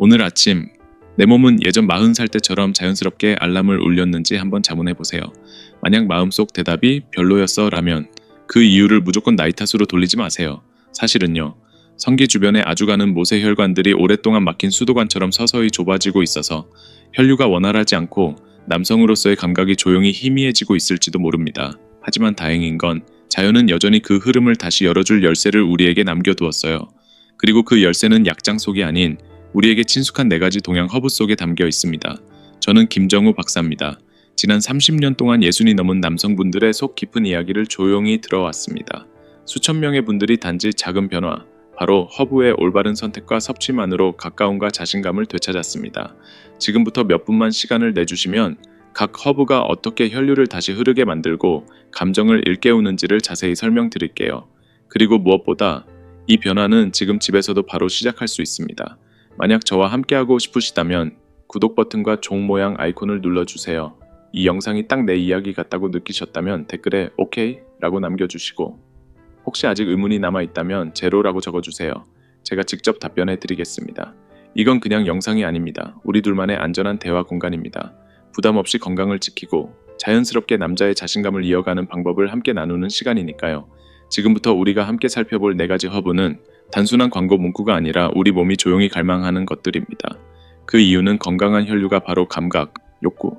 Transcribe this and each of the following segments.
오늘 아침 내 몸은 예전 40살 때처럼 자연스럽게 알람을 울렸는지 한번 자문해 보세요. 만약 마음속 대답이 별로였어 라면 그 이유를 무조건 나이 탓으로 돌리지 마세요. 사실은요. 성기 주변에 아주 가는 모세혈관들이 오랫동안 막힌 수도관처럼 서서히 좁아지고 있어서 혈류가 원활하지 않고 남성으로서의 감각이 조용히 희미해지고 있을지도 모릅니다. 하지만 다행인 건 자연은 여전히 그 흐름을 다시 열어줄 열쇠를 우리에게 남겨두었어요. 그리고 그 열쇠는 약장 속이 아닌 우리에게 친숙한 4가지 동양 허브 속에 담겨 있습니다. 저는 김정우 박사입니다. 지난 30년 동안 60이 넘은 남성분들의 속 깊은 이야기를 조용히 들어왔습니다. 수천 명의 분들이 단지 작은 변화, 바로 허브의 올바른 선택과 섭취만으로 가까움과 자신감을 되찾았습니다. 지금부터 몇 분만 시간을 내주시면 각 허브가 어떻게 혈류를 다시 흐르게 만들고 감정을 일깨우는지를 자세히 설명드릴게요. 그리고 무엇보다 이 변화는 지금 집에서도 바로 시작할 수 있습니다. 만약 저와 함께하고 싶으시다면 구독 버튼과 종 모양 아이콘을 눌러주세요. 이 영상이 딱 내 이야기 같다고 느끼셨다면 댓글에 오케이 라고 남겨주시고 혹시 아직 의문이 남아있다면 제로라고 적어주세요. 제가 직접 답변해 드리겠습니다. 이건 그냥 영상이 아닙니다. 우리 둘만의 안전한 대화 공간입니다. 부담 없이 건강을 지키고 자연스럽게 남자의 자신감을 이어가는 방법을 함께 나누는 시간이니까요. 지금부터 우리가 함께 살펴볼 4가지 허브는 단순한 광고 문구가 아니라 우리 몸이 조용히 갈망하는 것들입니다. 그 이유는 건강한 혈류가 바로 감각, 욕구,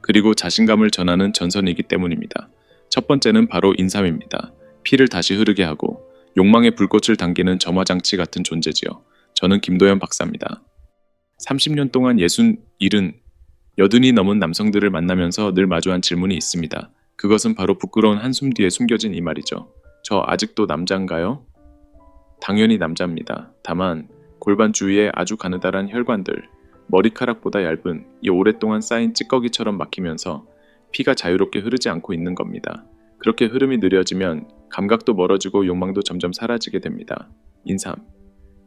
그리고 자신감을 전하는 전선이기 때문입니다. 첫 번째는 바로 인삼입니다. 피를 다시 흐르게 하고 욕망의 불꽃을 당기는 점화장치 같은 존재지요. 저는 김도현 박사입니다. 30년 동안 60, 70, 80이 넘은 남성들을 만나면서 늘 마주한 질문이 있습니다. 그것은 바로 부끄러운 한숨 뒤에 숨겨진 이 말이죠. 저 아직도 남자인가요? 당연히 남자입니다. 다만 골반 주위에 아주 가느다란 혈관들, 머리카락보다 얇은 이 오랫동안 쌓인 찌꺼기처럼 막히면서 피가 자유롭게 흐르지 않고 있는 겁니다. 그렇게 흐름이 느려지면 감각도 멀어지고 욕망도 점점 사라지게 됩니다. 인삼.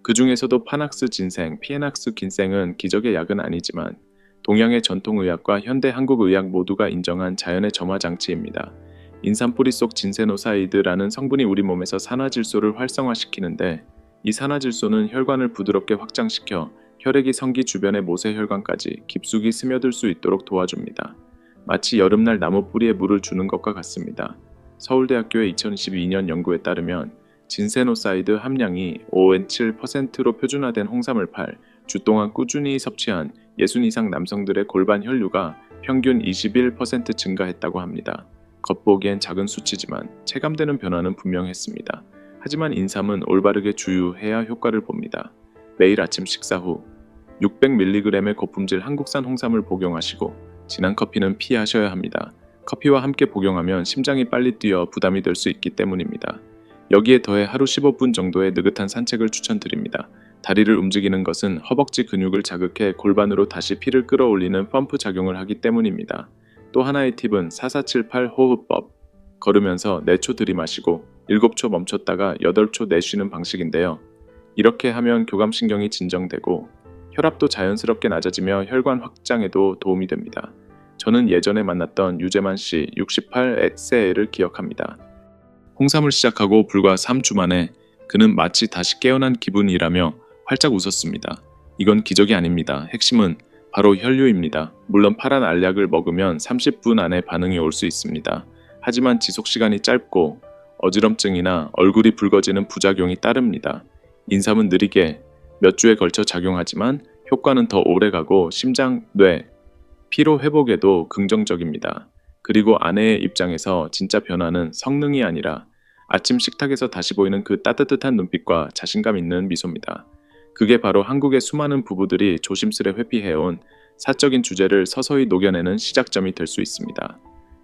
그 중에서도 파낙스 진생, 피에낙스 긴생은 기적의 약은 아니지만 동양의 전통의학과 현대 한국의학 모두가 인정한 자연의 점화장치입니다. 인삼 뿌리 속 진세노사이드라는 성분이 우리 몸에서 산화질소를 활성화시키는데 이 산화질소는 혈관을 부드럽게 확장시켜 혈액이 성기 주변의 모세혈관까지 깊숙이 스며들 수 있도록 도와줍니다. 마치 여름날 나무 뿌리에 물을 주는 것과 같습니다. 서울대학교의 2022년 연구에 따르면 진세노사이드 함량이 5-7%로 표준화된 홍삼을 주 동안 꾸준히 섭취한 60 이상 남성들의 골반 혈류가 평균 21% 증가했다고 합니다. 겉보기엔 작은 수치지만 체감되는 변화는 분명했습니다. 하지만 인삼은 올바르게 주유해야 효과를 봅니다. 매일 아침 식사 후 600mg의 고품질 한국산 홍삼을 복용하시고 진한 커피는 피하셔야 합니다. 커피와 함께 복용하면 심장이 빨리 뛰어 부담이 될 수 있기 때문입니다. 여기에 더해 하루 15분 정도의 느긋한 산책을 추천드립니다. 다리를 움직이는 것은 허벅지 근육을 자극해 골반으로 다시 피를 끌어올리는 펌프 작용을 하기 때문입니다. 또 하나의 팁은 4478 호흡법. 걸으면서 4초 들이마시고 7초 멈췄다가 8초 내쉬는 방식인데요. 이렇게 하면 교감신경이 진정되고 혈압도 자연스럽게 낮아지며 혈관 확장에도 도움이 됩니다. 저는 예전에 만났던 유재만 씨 68세를 기억합니다. 홍삼을 시작하고 불과 3주 만에 그는 마치 다시 깨어난 기분이라며 활짝 웃었습니다. 이건 기적이 아닙니다. 핵심은 바로 혈류입니다. 물론 파란 알약을 먹으면 30분 안에 반응이 올 수 있습니다. 하지만 지속시간이 짧고 어지럼증이나 얼굴이 붉어지는 부작용이 따릅니다. 인삼은 느리게 몇 주에 걸쳐 작용하지만 효과는 더 오래가고 심장, 뇌, 피로 회복에도 긍정적입니다. 그리고 아내의 입장에서 진짜 변화는 성능이 아니라 아침 식탁에서 다시 보이는 그 따뜻한 눈빛과 자신감 있는 미소입니다. 그게 바로 한국의 수많은 부부들이 조심스레 회피해온 사적인 주제를 서서히 녹여내는 시작점이 될 수 있습니다.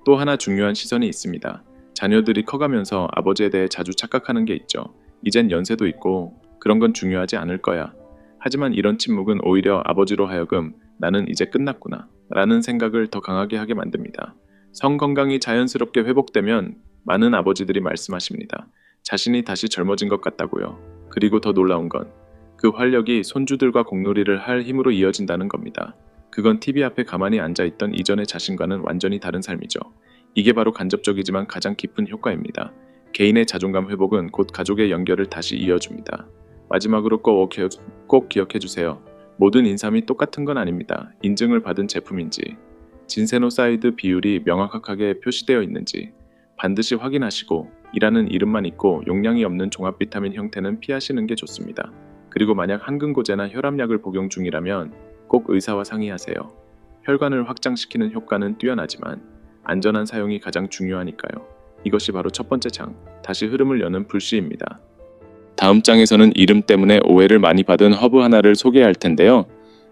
또 하나 중요한 시선이 있습니다. 자녀들이 커가면서 아버지에 대해 자주 착각하는 게 있죠. 이젠 연세도 있고 그런 건 중요하지 않을 거야. 하지만 이런 침묵은 오히려 아버지로 하여금 나는 이제 끝났구나 라는 생각을 더 강하게 하게 만듭니다. 성 건강이 자연스럽게 회복되면 많은 아버지들이 말씀하십니다. 자신이 다시 젊어진 것 같다고요. 그리고 더 놀라운 건 그 활력이 손주들과 공놀이를 할 힘으로 이어진다는 겁니다. 그건 TV 앞에 가만히 앉아있던 이전의 자신과는 완전히 다른 삶이죠. 이게 바로 간접적이지만 가장 깊은 효과입니다. 개인의 자존감 회복은 곧 가족의 연결을 다시 이어줍니다. 마지막으로 꼭 기억해주세요. 모든 인삼이 똑같은 건 아닙니다. 인증을 받은 제품인지, 진세노사이드 비율이 명확하게 표시되어 있는지 반드시 확인하시고, 이라는 이름만 있고 용량이 없는 종합 비타민 형태는 피하시는 게 좋습니다. 그리고 만약 항근고제나 혈압약을 복용 중이라면 꼭 의사와 상의하세요. 혈관을 확장시키는 효과는 뛰어나지만 안전한 사용이 가장 중요하니까요. 이것이 바로 첫 번째 장, 다시 흐름을 여는 불씨입니다. 다음 장에서는 이름 때문에 오해를 많이 받은 허브 하나를 소개할 텐데요.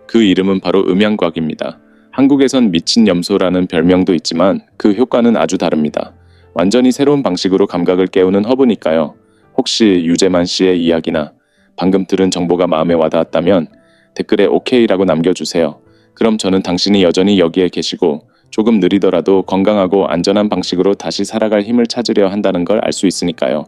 그 이름은 바로 음양곽입니다. 한국에선 미친 염소라는 별명도 있지만 그 효과는 아주 다릅니다. 완전히 새로운 방식으로 감각을 깨우는 허브니까요. 혹시 유재만 씨의 이야기나 방금 들은 정보가 마음에 와닿았다면 댓글에 OK라고 남겨주세요. 그럼 저는 당신이 여전히 여기에 계시고 조금 느리더라도 건강하고 안전한 방식으로 다시 살아갈 힘을 찾으려 한다는 걸 알 수 있으니까요.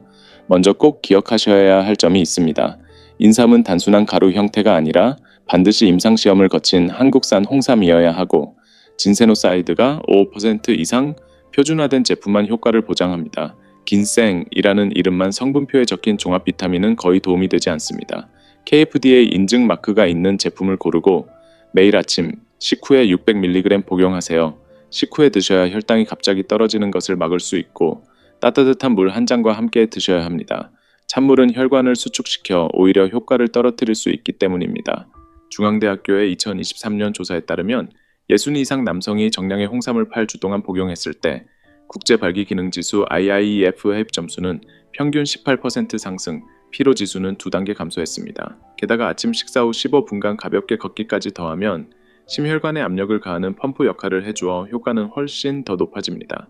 먼저 꼭 기억하셔야 할 점이 있습니다. 인삼은 단순한 가루 형태가 아니라 반드시 임상시험을 거친 한국산 홍삼이어야 하고, 진세노사이드가 5% 이상 표준화된 제품만 효과를 보장합니다. 긴생이라는 이름만 성분표에 적힌 종합 비타민은 거의 도움이 되지 않습니다. KFDA 인증 마크가 있는 제품을 고르고 매일 아침 식후에 600mg 복용하세요. 식후에 드셔야 혈당이 갑자기 떨어지는 것을 막을 수 있고 따뜻한 물 한 잔과 함께 드셔야 합니다. 찬물은 혈관을 수축시켜 오히려 효과를 떨어뜨릴 수 있기 때문입니다. 중앙대학교의 2023년 조사에 따르면 60 이상 남성이 정량의 홍삼을 8주 동안 복용했을 때 국제발기기능지수 IIEF 해입 점수는 평균 18% 상승, 피로지수는 2단계 감소했습니다. 게다가 아침 식사 후 15분간 가볍게 걷기까지 더하면 심혈관에 압력을 가하는 펌프 역할을 해주어 효과는 훨씬 더 높아집니다.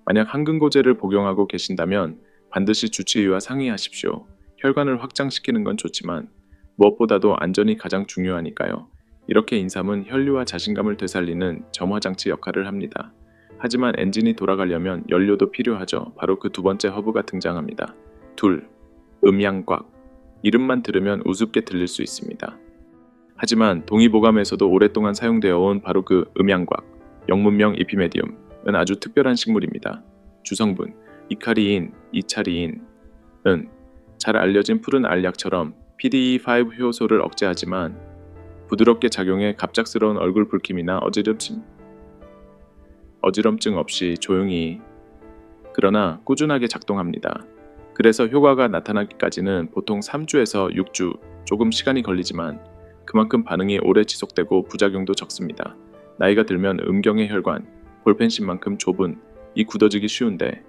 만약 항근고제를 복용하고 계신다면 반드시 주치의와 상의하십시오. 혈관을 확장시키는 건 좋지만 무엇보다도 안전이 가장 중요하니까요. 이렇게 인삼은 혈류와 자신감을 되살리는 점화장치 역할을 합니다. 하지만 엔진이 돌아가려면 연료도 필요하죠. 바로 그 두 번째 허브가 등장합니다. 둘, 음양곽. 이름만 들으면 우습게 들릴 수 있습니다. 하지만 동의보감에서도 오랫동안 사용되어 온 바로 그 음양곽, 영문명 이피메디움은 아주 특별한 식물입니다. 주성분, 이카리인, 이차리인은 잘 알려진 푸른 알약처럼 PDE5 효소를 억제하지만 부드럽게 작용해 갑작스러운 얼굴 붉힘이나 어지럼증 없이 조용히, 그러나 꾸준하게 작동합니다. 그래서 효과가 나타나기까지는 보통 3주에서 6주, 조금 시간이 걸리지만 그만큼 반응이 오래 지속되고 부작용도 적습니다. 나이가 들면 음경의 혈관, 볼펜심만큼 좁은 이 굳어지기 쉬운데,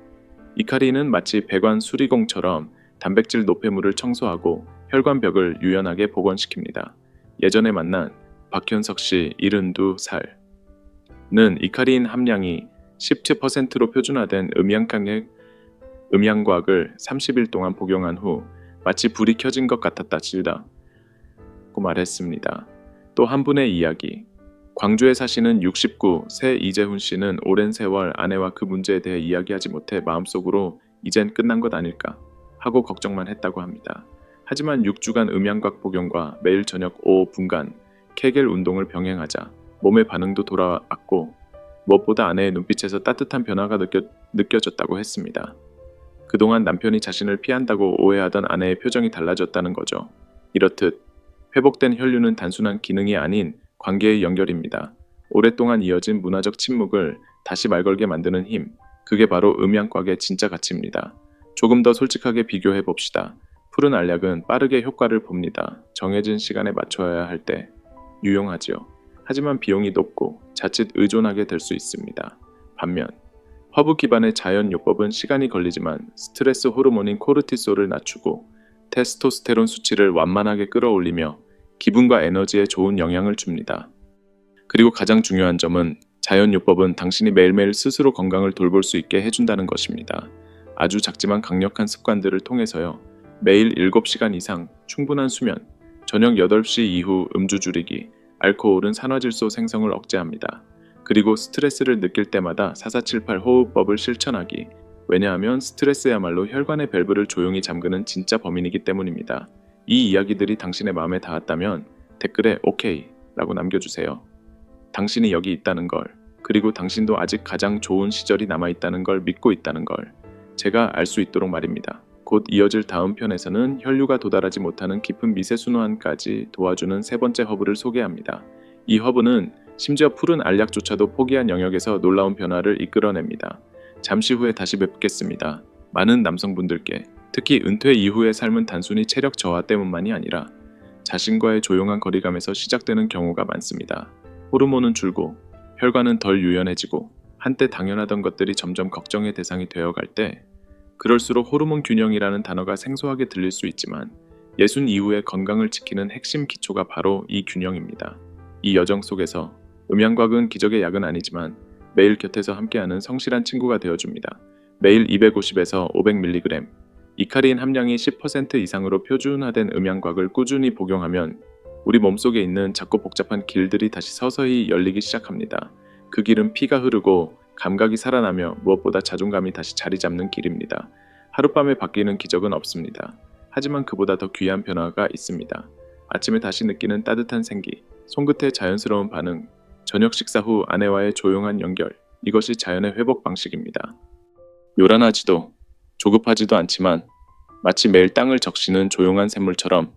이카리는 마치 배관 수리공처럼 단백질 노폐물을 청소하고 혈관벽을 유연하게 복원시킵니다. 예전에 만난 박현석 씨 72살는 이카리인 함량이 17%로 표준화된 음양곽을 30일 동안 복용한 후 마치 불이 켜진 것 같았다고 말했습니다. 또 한 분의 이야기. 광주에 사시는 69 새 이재훈 씨는 오랜 세월 아내와 그 문제에 대해 이야기하지 못해 마음속으로 이젠 끝난 것 아닐까 하고 걱정만 했다고 합니다. 하지만 6주간 음양곽 복용과 매일 저녁 5분간 케겔 운동을 병행하자 몸의 반응도 돌아왔고 무엇보다 아내의 눈빛에서 따뜻한 변화가 느껴졌다고 했습니다. 그동안 남편이 자신을 피한다고 오해하던 아내의 표정이 달라졌다는 거죠. 이렇듯 회복된 혈류는 단순한 기능이 아닌 관계의 연결입니다. 오랫동안 이어진 문화적 침묵을 다시 말걸게 만드는 힘, 그게 바로 음양곽의 진짜 가치입니다. 조금 더 솔직하게 비교해 봅시다. 푸른 알약은 빠르게 효과를 봅니다. 정해진 시간에 맞춰야 할 때 유용하지요. 하지만 비용이 높고 자칫 의존하게 될 수 있습니다. 반면 허브 기반의 자연요법은 시간이 걸리지만 스트레스 호르몬인 코르티솔을 낮추고 테스토스테론 수치를 완만하게 끌어올리며 기분과 에너지에 좋은 영향을 줍니다. 그리고 가장 중요한 점은 자연요법은 당신이 매일매일 스스로 건강을 돌볼 수 있게 해준다는 것입니다. 아주 작지만 강력한 습관들을 통해서요. 매일 7시간 이상 충분한 수면, 저녁 8시 이후 음주 줄이기, 알코올은 산화질소 생성을 억제합니다. 그리고 스트레스를 느낄 때마다 4478 호흡법을 실천하기. 왜냐하면 스트레스야말로 혈관의 밸브를 조용히 잠그는 진짜 범인이기 때문입니다. 이 이야기들이 당신의 마음에 닿았다면 댓글에 오케이 라고 남겨주세요. 당신이 여기 있다는 걸, 그리고 당신도 아직 가장 좋은 시절이 남아있다는 걸 믿고 있다는 걸 제가 알 수 있도록 말입니다. 곧 이어질 다음 편에서는 혈류가 도달하지 못하는 깊은 미세순환까지 도와주는 세 번째 허브를 소개합니다. 이 허브는 심지어 푸른 알약조차도 포기한 영역에서 놀라운 변화를 이끌어냅니다. 잠시 후에 다시 뵙겠습니다. 많은 남성분들께, 특히 은퇴 이후의 삶은 단순히 체력 저하 때문만이 아니라 자신과의 조용한 거리감에서 시작되는 경우가 많습니다. 호르몬은 줄고 혈관은 덜 유연해지고 한때 당연하던 것들이 점점 걱정의 대상이 되어갈 때, 그럴수록 호르몬 균형이라는 단어가 생소하게 들릴 수 있지만 예순 이후의 건강을 지키는 핵심 기초가 바로 이 균형입니다. 이 여정 속에서 음양곽은 기적의 약은 아니지만 매일 곁에서 함께하는 성실한 친구가 되어줍니다. 매일 250에서 500mg, 이카린 함량이 10% 이상으로 표준화된 음양곽을 꾸준히 복용하면 우리 몸속에 있는 작고 복잡한 길들이 다시 서서히 열리기 시작합니다. 그 길은 피가 흐르고 감각이 살아나며 무엇보다 자존감이 다시 자리 잡는 길입니다. 하룻밤에 바뀌는 기적은 없습니다. 하지만 그보다 더 귀한 변화가 있습니다. 아침에 다시 느끼는 따뜻한 생기, 손끝의 자연스러운 반응, 저녁 식사 후 아내와의 조용한 연결, 이것이 자연의 회복 방식입니다. 요란하지도 조급하지도 않지만 마치 매일 땅을 적시는 조용한 샘물처럼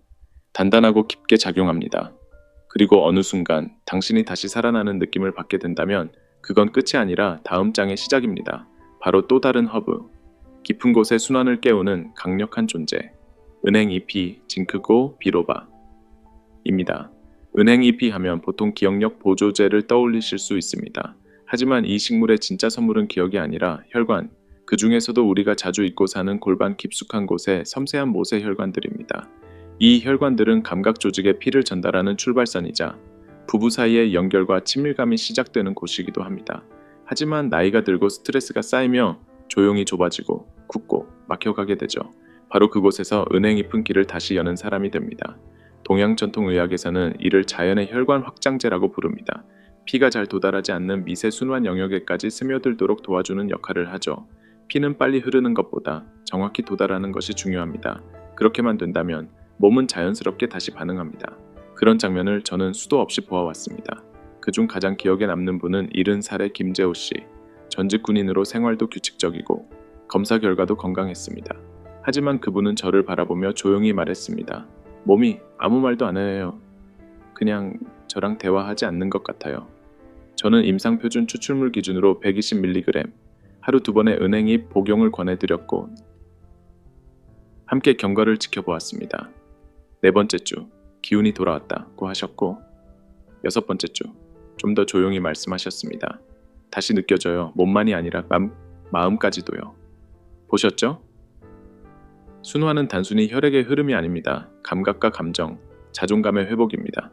단단하고 깊게 작용합니다. 그리고 어느 순간 당신이 다시 살아나는 느낌을 받게 된다면 그건 끝이 아니라 다음 장의 시작입니다. 바로 또 다른 허브, 깊은 곳의 순환을 깨우는 강력한 존재, 은행잎이 징크고 비로바입니다. 은행잎이 하면 보통 기억력 보조제를 떠올리실 수 있습니다. 하지만 이 식물의 진짜 선물은 기억이 아니라 혈관, 그 중에서도 우리가 자주 잊고 사는 골반 깊숙한 곳의 섬세한 모세 혈관들입니다. 이 혈관들은 감각 조직에 피를 전달하는 출발선이자 부부 사이의 연결과 친밀감이 시작되는 곳이기도 합니다. 하지만 나이가 들고 스트레스가 쌓이며 조용히 좁아지고 굳고 막혀가게 되죠. 바로 그곳에서 은행잎은 길을 다시 여는 사람이 됩니다. 동양 전통의학에서는 이를 자연의 혈관 확장제라고 부릅니다. 피가 잘 도달하지 않는 미세 순환 영역에까지 스며들도록 도와주는 역할을 하죠. 피는 빨리 흐르는 것보다 정확히 도달하는 것이 중요합니다. 그렇게만 된다면 몸은 자연스럽게 다시 반응합니다. 그런 장면을 저는 수도 없이 보아왔습니다. 그중 가장 기억에 남는 분은 70살의 김재호 씨. 전직 군인으로 생활도 규칙적이고 검사 결과도 건강했습니다. 하지만 그분은 저를 바라보며 조용히 말했습니다. 몸이 아무 말도 안 해요. 그냥 저랑 대화하지 않는 것 같아요. 저는 임상표준 추출물 기준으로 120mg, 하루 2번의 은행잎 복용을 권해드렸고 함께 경과를 지켜보았습니다. 4번째 주, 기운이 돌아왔다고 하셨고 6번째 주, 좀 더 조용히 말씀하셨습니다. 다시 느껴져요. 몸만이 아니라 마음까지도요. 보셨죠? 순환은 단순히 혈액의 흐름이 아닙니다. 감각과 감정, 자존감의 회복입니다.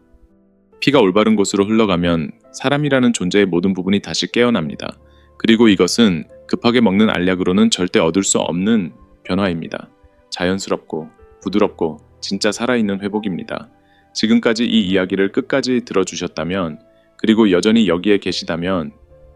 피가 올바른 곳으로 흘러가면 사람이라는 존재의 모든 부분이 다시 깨어납니다. 그리고 이것은 급하게 먹는 알약으로는 절대 얻을 수 없는 변화입니다. 자연스럽고 부드럽고 진짜 살아있는 회복입니다. 지금까지 이 이야기를 끝까지 들어주셨다면, 그리고 여전히 여기에 계시다면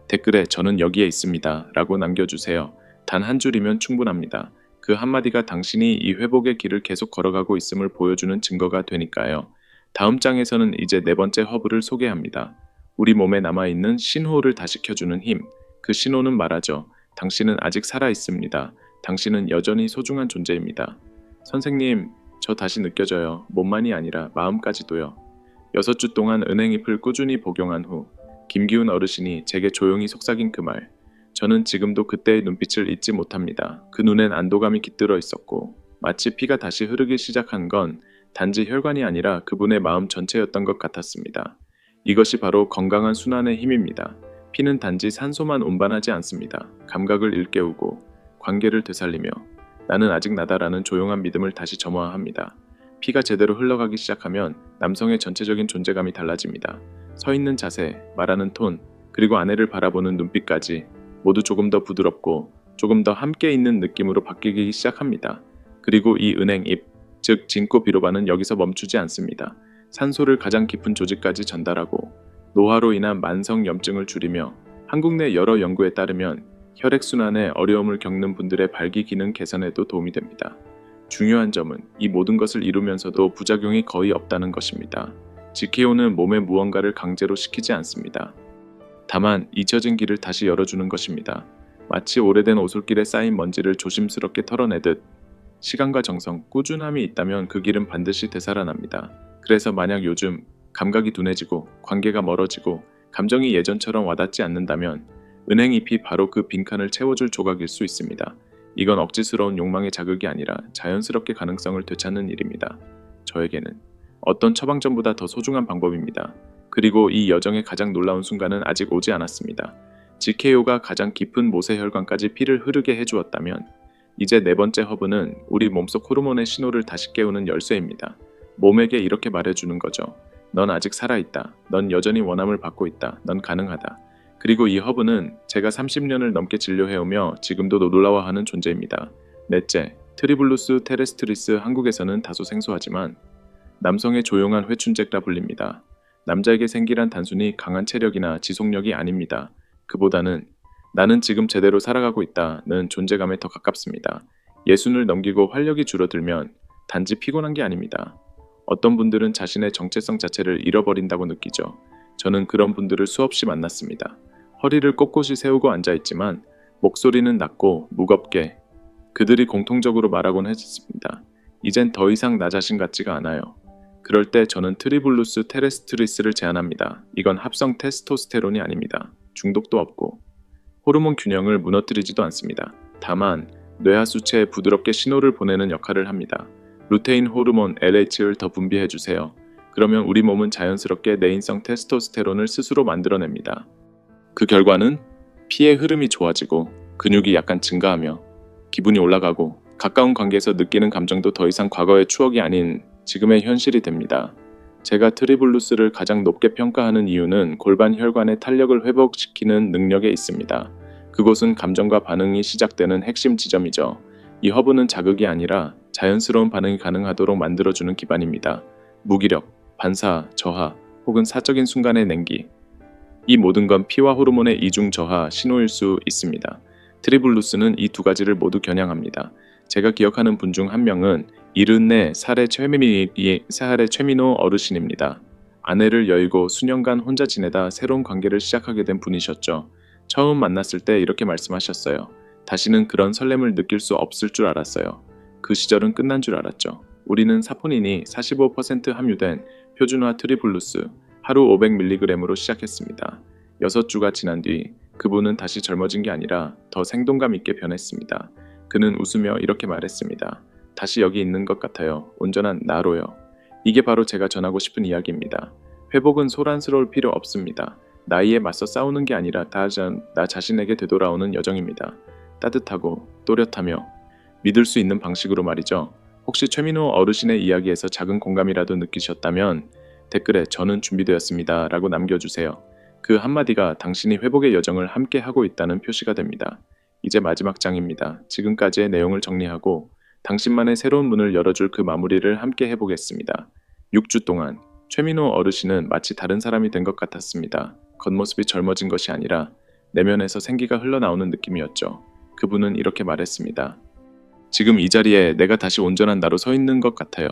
댓글에 저는 여기에 있습니다 라고 남겨주세요. 단 한 줄이면 충분합니다. 그 한마디가 당신이 이 회복의 길을 계속 걸어가고 있음을 보여주는 증거가 되니까요. 다음 장에서는 이제 4번째 허브를 소개합니다. 우리 몸에 남아있는 신호를 다시 켜주는 힘. 그 신호는 말하죠. 당신은 아직 살아있습니다. 당신은 여전히 소중한 존재입니다. 선생님, 저 다시 느껴져요. 몸만이 아니라 마음까지도요. 6주 동안 은행잎을 꾸준히 복용한 후 김기훈 어르신이 제게 조용히 속삭인 그 말. 저는 지금도 그때의 눈빛을 잊지 못합니다. 그 눈엔 안도감이 깃들어 있었고 마치 피가 다시 흐르기 시작한 건 단지 혈관이 아니라 그분의 마음 전체였던 것 같았습니다. 이것이 바로 건강한 순환의 힘입니다. 피는 단지 산소만 운반하지 않습니다. 감각을 일깨우고 관계를 되살리며 나는 아직 나다라는 조용한 믿음을 다시 점화합니다. 피가 제대로 흘러가기 시작하면 남성의 전체적인 존재감이 달라집니다. 서 있는 자세, 말하는 톤, 그리고 아내를 바라보는 눈빛까지 모두 조금 더 부드럽고 조금 더 함께 있는 느낌으로 바뀌기 시작합니다. 그리고 이 은행잎, 즉 진코 비로바는 여기서 멈추지 않습니다. 산소를 가장 깊은 조직까지 전달하고 노화로 인한 만성 염증을 줄이며 한국 내 여러 연구에 따르면 혈액순환에 어려움을 겪는 분들의 발기 기능 개선에도 도움이 됩니다. 중요한 점은 이 모든 것을 이루면서도 부작용이 거의 없다는 것입니다. 지키오는 몸에 무언가를 강제로 시키지 않습니다. 다만 잊혀진 길을 다시 열어주는 것입니다. 마치 오래된 오솔길에 쌓인 먼지를 조심스럽게 털어내듯 시간과 정성, 꾸준함이 있다면 그 길은 반드시 되살아납니다. 그래서 만약 요즘 감각이 둔해지고 관계가 멀어지고 감정이 예전처럼 와닿지 않는다면 은행잎이 바로 그 빈칸을 채워줄 조각일 수 있습니다. 이건 억지스러운 욕망의 자극이 아니라 자연스럽게 가능성을 되찾는 일입니다. 저에게는 어떤 처방전보다 더 소중한 방법입니다. 그리고 이 여정의 가장 놀라운 순간은 아직 오지 않았습니다. GKO가 가장 깊은 모세혈관까지 피를 흐르게 해주었다면 이제 네 번째 허브는 우리 몸속 호르몬의 신호를 다시 깨우는 열쇠입니다. 몸에게 이렇게 말해주는 거죠. 넌 아직 살아있다. 넌 여전히 원함을 받고 있다. 넌 가능하다. 그리고 이 허브는 제가 30년을 넘게 진료해오며 지금도 놀라워하는 존재입니다. 넷째, 트리블루스 테레스트리스. 한국에서는 다소 생소하지만 남성의 조용한 회춘잭라 불립니다. 남자에게 생기란 단순히 강한 체력이나 지속력이 아닙니다. 그보다는 나는 지금 제대로 살아가고 있다는 존재감에 더 가깝습니다. 예순을 넘기고 활력이 줄어들면 단지 피곤한 게 아닙니다. 어떤 분들은 자신의 정체성 자체를 잃어버린다고 느끼죠. 저는 그런 분들을 수없이 만났습니다. 허리를 꼿꼿이 세우고 앉아있지만 목소리는 낮고 무겁게 그들이 공통적으로 말하곤 했습니다. 이젠 더 이상 나 자신 같지가 않아요. 그럴 때 저는 트리블루스 테레스트리스를 제안합니다. 이건 합성 테스토스테론이 아닙니다. 중독도 없고 호르몬 균형을 무너뜨리지도 않습니다. 다만 뇌하 수체에 부드럽게 신호를 보내는 역할을 합니다. 루테인 호르몬 LH를 더 분비해주세요. 그러면 우리 몸은 자연스럽게 내인성 테스토스테론을 스스로 만들어냅니다. 그 결과는 피의 흐름이 좋아지고 근육이 약간 증가하며 기분이 올라가고 가까운 관계에서 느끼는 감정도 더 이상 과거의 추억이 아닌 지금의 현실이 됩니다. 제가 트리블루스를 가장 높게 평가하는 이유는 골반 혈관의 탄력을 회복시키는 능력에 있습니다. 그곳은 감정과 반응이 시작되는 핵심 지점이죠. 이 허브는 자극이 아니라 자연스러운 반응이 가능하도록 만들어주는 기반입니다. 무기력, 반사, 저하, 혹은 사적인 순간의 냉기. 이 모든 건 피와 호르몬의 이중 저하 신호일 수 있습니다. 트리블루스는 이 두 가지를 모두 겨냥합니다. 제가 기억하는 분 중 한 명은 74 살의 최민호 어르신입니다. 아내를 여의고 수년간 혼자 지내다 새로운 관계를 시작하게 된 분이셨죠. 처음 만났을 때 이렇게 말씀하셨어요. 다시는 그런 설렘을 느낄 수 없을 줄 알았어요. 그 시절은 끝난 줄 알았죠. 우리는 사포닌이 45% 함유된 표준화 트리블루스 하루 500mg으로 시작했습니다. 6주가 지난 뒤 그분은 다시 젊어진 게 아니라 더 생동감 있게 변했습니다. 그는 웃으며 이렇게 말했습니다. 다시 여기 있는 것 같아요. 온전한 나로요. 이게 바로 제가 전하고 싶은 이야기입니다. 회복은 소란스러울 필요 없습니다. 나이에 맞서 싸우는 게 아니라 나 자신에게 되돌아오는 여정입니다. 따뜻하고 또렷하며 믿을 수 있는 방식으로 말이죠. 혹시 최민호 어르신의 이야기에서 작은 공감이라도 느끼셨다면 댓글에 저는 준비되었습니다 라고 남겨주세요. 그 한마디가 당신이 회복의 여정을 함께 하고 있다는 표시가 됩니다. 이제 마지막 장입니다. 지금까지의 내용을 정리하고 당신만의 새로운 문을 열어줄 그 마무리를 함께 해보겠습니다. 6주 동안 최민호 어르신은 마치 다른 사람이 된 것 같았습니다. 겉모습이 젊어진 것이 아니라 내면에서 생기가 흘러나오는 느낌이었죠. 그분은 이렇게 말했습니다. 지금 이 자리에 내가 다시 온전한 나로 서 있는 것 같아요.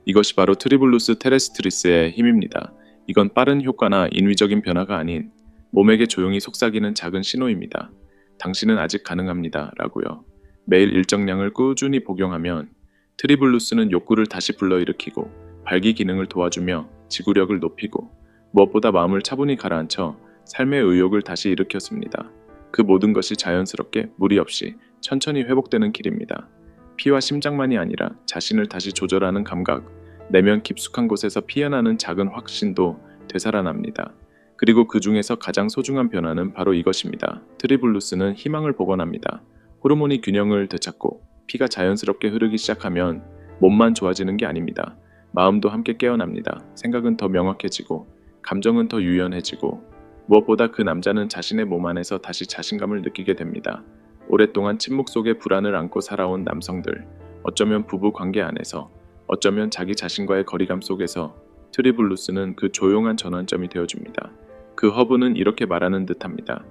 이것이 바로 트리블루스 테레스트리스의 힘입니다. 이건 빠른 효과나 인위적인 변화가 아닌 몸에게 조용히 속삭이는 작은 신호입니다. 당신은 아직 가능합니다. 라고요. 매일 일정량을 꾸준히 복용하면 트리블루스는 욕구를 다시 불러일으키고 발기 기능을 도와주며 지구력을 높이고 무엇보다 마음을 차분히 가라앉혀 삶의 의욕을 다시 일으켰습니다. 그 모든 것이 자연스럽게 무리 없이 천천히 회복되는 길입니다. 피와 심장만이 아니라 자신을 다시 조절하는 감각, 내면 깊숙한 곳에서 피어나는 작은 확신도 되살아납니다. 그리고 그 중에서 가장 소중한 변화는 바로 이것입니다. 트리블루스는 희망을 복원합니다. 호르몬이 균형을 되찾고 피가 자연스럽게 흐르기 시작하면 몸만 좋아지는 게 아닙니다. 마음도 함께 깨어납니다. 생각은 더 명확해지고 감정은 더 유연해지고 무엇보다 그 남자는 자신의 몸 안에서 다시 자신감을 느끼게 됩니다. 오랫동안 침묵 속에 불안을 안고 살아온 남성들, 어쩌면 부부 관계 안에서, 어쩌면 자기 자신과의 거리감 속에서 트리블루스는 그 조용한 전환점이 되어줍니다. 그 허브는 이렇게 말하는 듯합니다.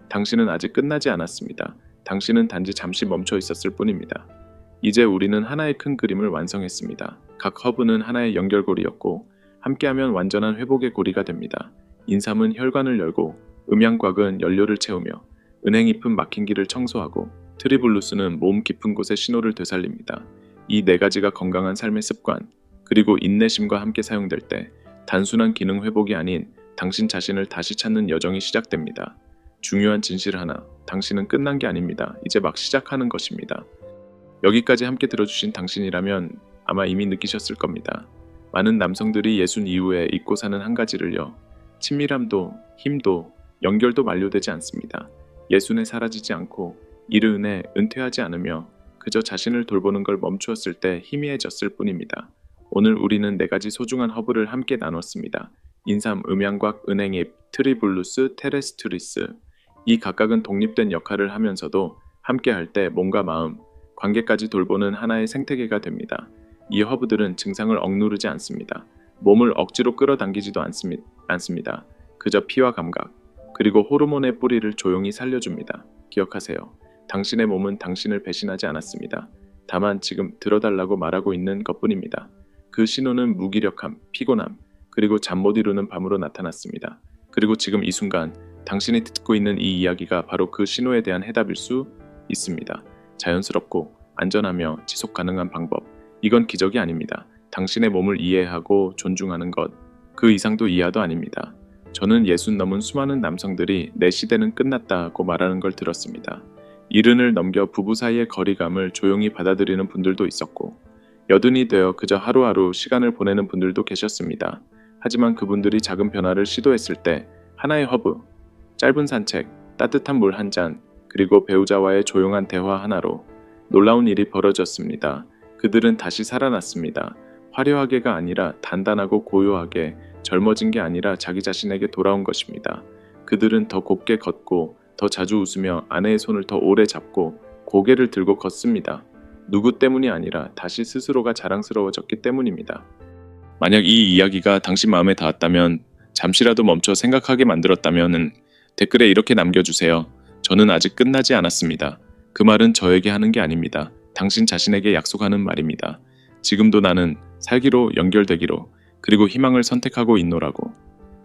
당신은 아직 끝나지 않았습니다. 당신은 단지 잠시 멈춰 있었을 뿐입니다. 이제 우리는 하나의 큰 그림을 완성했습니다. 각 허브는 하나의 연결고리였고 함께하면 완전한 회복의 고리가 됩니다. 인삼은 혈관을 열고 음양곽은 연료를 채우며 은행잎은 막힌 길을 청소하고 트리블루스는 몸 깊은 곳의 신호를 되살립니다. 이 네 가지가 건강한 삶의 습관, 그리고 인내심과 함께 사용될 때 단순한 기능 회복이 아닌 당신 자신을 다시 찾는 여정이 시작됩니다. 중요한 진실 하나, 당신은 끝난 게 아닙니다. 이제 막 시작하는 것입니다. 여기까지 함께 들어주신 당신이라면 아마 이미 느끼셨을 겁니다. 많은 남성들이 예순 이후에 잊고 사는 한 가지를요. 친밀함도, 힘도, 연결도 만료되지 않습니다. 예순에 사라지지 않고 이르 은에 은퇴하지 않으며 그저 자신을 돌보는 걸 멈추었을 때 희미해졌을 뿐입니다. 오늘 우리는 네 가지 소중한 허브를 함께 나눴습니다. 인삼, 음양곽, 은행잎, 트리블루스, 테레스투리스. 이 각각은 독립된 역할을 하면서도 함께 할 때 몸과 마음, 관계까지 돌보는 하나의 생태계가 됩니다. 이 허브들은 증상을 억누르지 않습니다. 몸을 억지로 끌어당기지도 않습니다. 그저 피와 감각, 그리고 호르몬의 뿌리를 조용히 살려줍니다. 기억하세요. 당신의 몸은 당신을 배신하지 않았습니다. 다만 지금 들어달라고 말하고 있는 것뿐입니다. 그 신호는 무기력함, 피곤함, 그리고 잠 못 이루는 밤으로 나타났습니다. 그리고 지금 이 순간 당신이 듣고 있는 이 이야기가 바로 그 신호에 대한 해답일 수 있습니다. 자연스럽고 안전하며 지속 가능한 방법. 이건 기적이 아닙니다. 당신의 몸을 이해하고 존중하는 것. 그 이상도 이하도 아닙니다. 저는 60 넘은 수많은 남성들이 내 시대는 끝났다고 말하는 걸 들었습니다. 70을 넘겨 부부 사이의 거리감을 조용히 받아들이는 분들도 있었고 80이 되어 그저 하루하루 시간을 보내는 분들도 계셨습니다. 하지만 그분들이 작은 변화를 시도했을 때 하나의 허브, 짧은 산책, 따뜻한 물 한 잔, 그리고 배우자와의 조용한 대화 하나로 놀라운 일이 벌어졌습니다. 그들은 다시 살아났습니다. 화려하게가 아니라 단단하고 고요하게, 젊어진 게 아니라 자기 자신에게 돌아온 것입니다. 그들은 더 곱게 걷고 더 자주 웃으며 아내의 손을 더 오래 잡고 고개를 들고 걷습니다. 누구 때문이 아니라 다시 스스로가 자랑스러워졌기 때문입니다. 만약 이 이야기가 당신 마음에 닿았다면, 잠시라도 멈춰 생각하게 만들었다면 댓글에 이렇게 남겨주세요. 저는 아직 끝나지 않았습니다. 그 말은 저에게 하는 게 아닙니다. 당신 자신에게 약속하는 말입니다. 지금도 나는 살기로, 연결되기로, 그리고 희망을 선택하고 있노라고.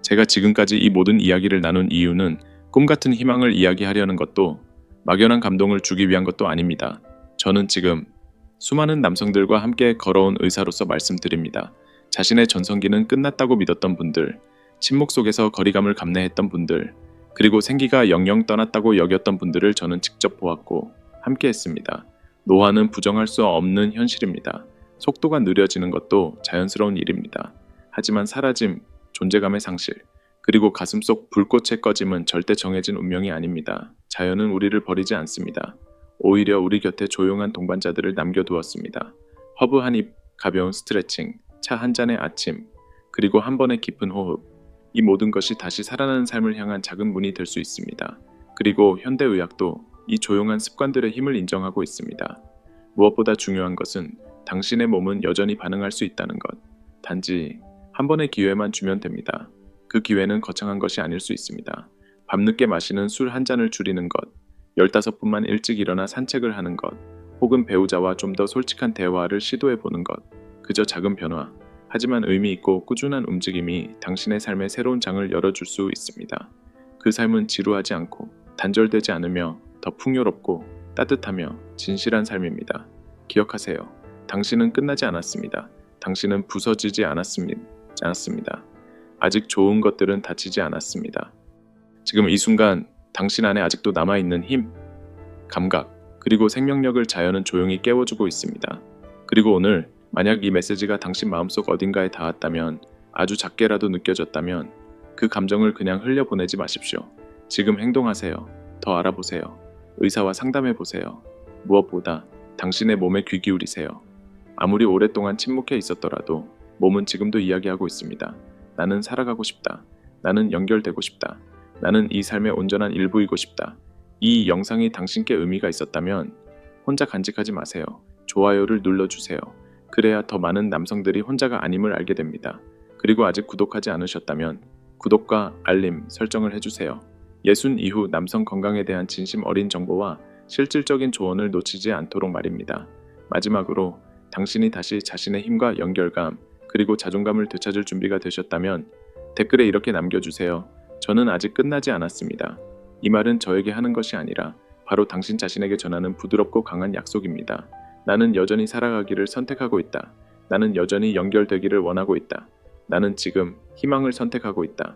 제가 지금까지 이 모든 이야기를 나눈 이유는 꿈같은 희망을 이야기하려는 것도, 막연한 감동을 주기 위한 것도 아닙니다. 저는 지금 수많은 남성들과 함께 걸어온 의사로서 말씀드립니다. 자신의 전성기는 끝났다고 믿었던 분들, 침묵 속에서 거리감을 감내했던 분들, 그리고 생기가 영영 떠났다고 여겼던 분들을 저는 직접 보았고 함께 했습니다. 노화는 부정할 수 없는 현실입니다. 속도가 느려지는 것도 자연스러운 일입니다. 하지만 사라짐, 존재감의 상실, 그리고 가슴속 불꽃의 꺼짐은 절대 정해진 운명이 아닙니다. 자연은 우리를 버리지 않습니다. 오히려 우리 곁에 조용한 동반자들을 남겨두었습니다. 허브 한 입, 가벼운 스트레칭, 차 한 잔의 아침, 그리고 한 번의 깊은 호흡. 이 모든 것이 다시 살아나는 삶을 향한 작은 문이 될 수 있습니다. 그리고 현대의학도 이 조용한 습관들의 힘을 인정하고 있습니다. 무엇보다 중요한 것은 당신의 몸은 여전히 반응할 수 있다는 것. 단지 한 번의 기회만 주면 됩니다. 그 기회는 거창한 것이 아닐 수 있습니다. 밤늦게 마시는 술 한 잔을 줄이는 것, 15분만 일찍 일어나 산책을 하는 것, 혹은 배우자와 좀 더 솔직한 대화를 시도해보는 것. 그저 작은 변화, 하지만 의미 있고 꾸준한 움직임이 당신의 삶의 새로운 장을 열어줄 수 있습니다. 그 삶은 지루하지 않고 단절되지 않으며 더 풍요롭고 따뜻하며 진실한 삶입니다. 기억하세요. 당신은 끝나지 않았습니다. 당신은 부서지지 않았습니다. 아직 좋은 것들은 다치지 않았습니다. 지금 이 순간 당신 안에 아직도 남아있는 힘, 감각, 그리고 생명력을 자연은 조용히 깨워주고 있습니다. 그리고 오늘 만약 이 메시지가 당신 마음속 어딘가에 닿았다면, 아주 작게라도 느껴졌다면 그 감정을 그냥 흘려보내지 마십시오. 지금 행동하세요. 더 알아보세요. 의사와 상담해보세요. 무엇보다 당신의 몸에 귀 기울이세요. 아무리 오랫동안 침묵해 있었더라도 몸은 지금도 이야기하고 있습니다. 나는 살아가고 싶다. 나는 연결되고 싶다. 나는 이 삶의 온전한 일부이고 싶다. 이 영상이 당신께 의미가 있었다면 혼자 간직하지 마세요. 좋아요를 눌러주세요. 그래야 더 많은 남성들이 혼자가 아님을 알게 됩니다. 그리고 아직 구독하지 않으셨다면 구독과 알림 설정을 해주세요. 60 이후 남성 건강에 대한 진심 어린 정보와 실질적인 조언을 놓치지 않도록 말입니다. 마지막으로 당신이 다시 자신의 힘과 연결감, 그리고 자존감을 되찾을 준비가 되셨다면 댓글에 이렇게 남겨주세요. 저는 아직 끝나지 않았습니다. 이 말은 저에게 하는 것이 아니라 바로 당신 자신에게 전하는 부드럽고 강한 약속입니다. 나는 여전히 살아가기를 선택하고 있다. 나는 여전히 연결되기를 원하고 있다. 나는 지금 희망을 선택하고 있다.